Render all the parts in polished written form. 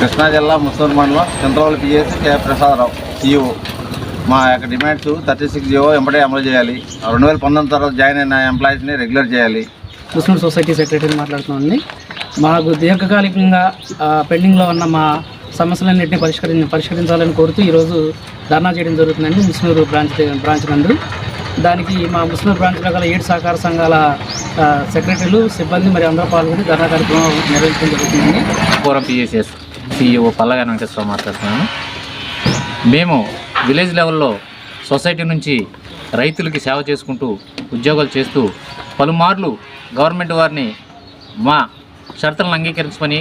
కృష్ణా జిల్లా ముస్తూరు మండలం చంద్రవల్లి పిఎస్ కే ప్రసాదరావు CEO. మా యొక్క డిమాండ్స్ 36 జీవో వెంబడే అమలు చేయాలి. 2019 తర్వాత జాయిన్ అయిన ఎంప్లాయీస్ని రెగ్యులర్ చేయాలి. ముస్లిం సొసైటీ సెక్రటరీని మాట్లాడుతున్నామండి. మాకు దీర్ఘకాలికంగా పెండింగ్లో ఉన్న మా సమస్యలన్నింటినీ పరిష్కరించాలని కోరుతూ ఈరోజు ధర్నా చేయడం జరుగుతుందండి ముస్లిం బ్రాంచ్ నందు. దానికి మా ముస్లిం బ్రాంచ్లో గల 7 సహకార సంఘాల సెక్రటరీలు సిబ్బంది మరి అందరూ పాల్గొని ధర్నా కార్యక్రమం నిర్వహించడం జరుగుతుందండి. పూర్వం PSS CEO పల్లగా వెంకటేశ్వరరావు మాట్లాడుతున్నాను. మేము విలేజ్ లెవెల్లో సొసైటీ నుంచి రైతులకి సేవ చేసుకుంటూ ఉద్యోగాలు చేస్తూ పలుమార్లు గవర్నమెంట్ వారిని మా షరతులను అంగీకరించమని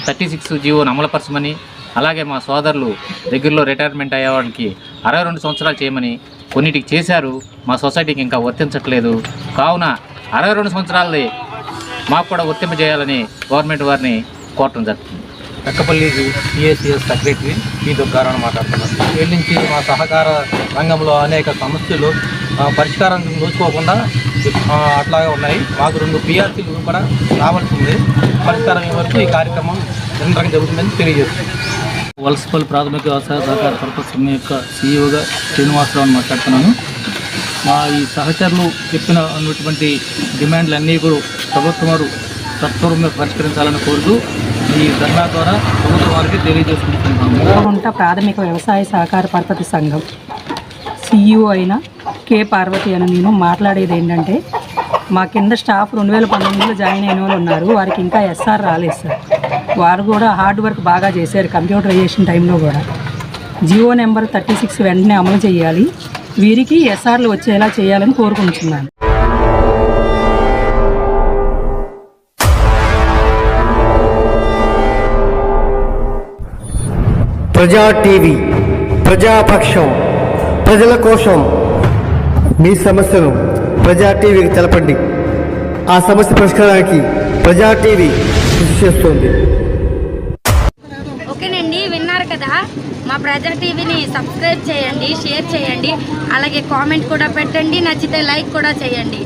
36 జీవోను అమలుపరచమని, అలాగే మా సోదరులు దగ్గరలో రిటైర్మెంట్ అయ్యే వాళ్ళకి 62 సంవత్సరాలు చేయమని కొన్నిటికి చేశారు. మా సొసైటీకి ఇంకా వర్తించట్లేదు. కావున 62 సంవత్సరాలది మాకు కూడా వర్తింపజేయాలని గవర్నమెంట్ వారిని కోరటం జరుగుతుంది. ఎక్కపల్లి PSCS సెక్రటరీ పి దుర్గారావు మాట్లాడుతున్నాను. వీళ్ళ నుంచి మా సహకార రంగంలో అనేక సమస్యలు పరిష్కారం నోచుకోకుండా అట్లాగే ఉన్నాయి. మాకు 2 PRCలు కూడా రావాల్సింది. పరిష్కారం వరకు ఈ కార్యక్రమం నిరంతరంగా జరుగుతుందని తెలియజేస్తుంది. వలసపల్లి ప్రాథమిక వ్యవసాయ సహకార పరపతి సంఘం యొక్క CEOగా శ్రీనివాసరావుని మాట్లాడుతున్నాను. మా ఈ సహచరులు చెప్పినటువంటి డిమాండ్లన్నీ కూడా ప్రభుత్వం వారు సత్వరంగా పరిష్కరించాలని కోరుతూ ఈ ధర్నా ద్వారా ప్రభుత్వం వారికి తెలియజేసుకుంటున్నాము. గుంట ప్రాథమిక వ్యవసాయ సహకార పరపతి సంఘం CEO అయిన కే పార్వతి అని నేను మాట్లాడేది ఏంటంటే, మా కింద స్టాఫ్ 2019లో జాయిన్ అయిన వాళ్ళు ఉన్నారు. వారికి ఇంకా SR రాలేదు సార్. వారు కూడా హార్డ్ వర్క్ బాగా చేశారు కంప్యూటరైజేషన్ టైంలో కూడా. జీవో నెంబర్ 36 వెంటనే అమలు చేయాలి. వీరికి SRలు వచ్చేలా చేయాలని కోరుకుంటున్నాను. ప్రజా టీవీ, ప్రజాపక్షం, ప్రజల కోసం. మీ సమస్యను ప్రజా టీవీకి తెలపండి. ఆ సమస్య పరిష్కారానికి ప్రజా టీవీ కృషి చేస్తుంది. ఓకేనండి, విన్నారు కదా. మా ప్రజా టీవీని సబ్స్క్రైబ్ చేయండి, షేర్ చేయండి, అలాగే కామెంట్ కూడా పెట్టండి. నచ్చితే లైక్ కూడా చేయండి.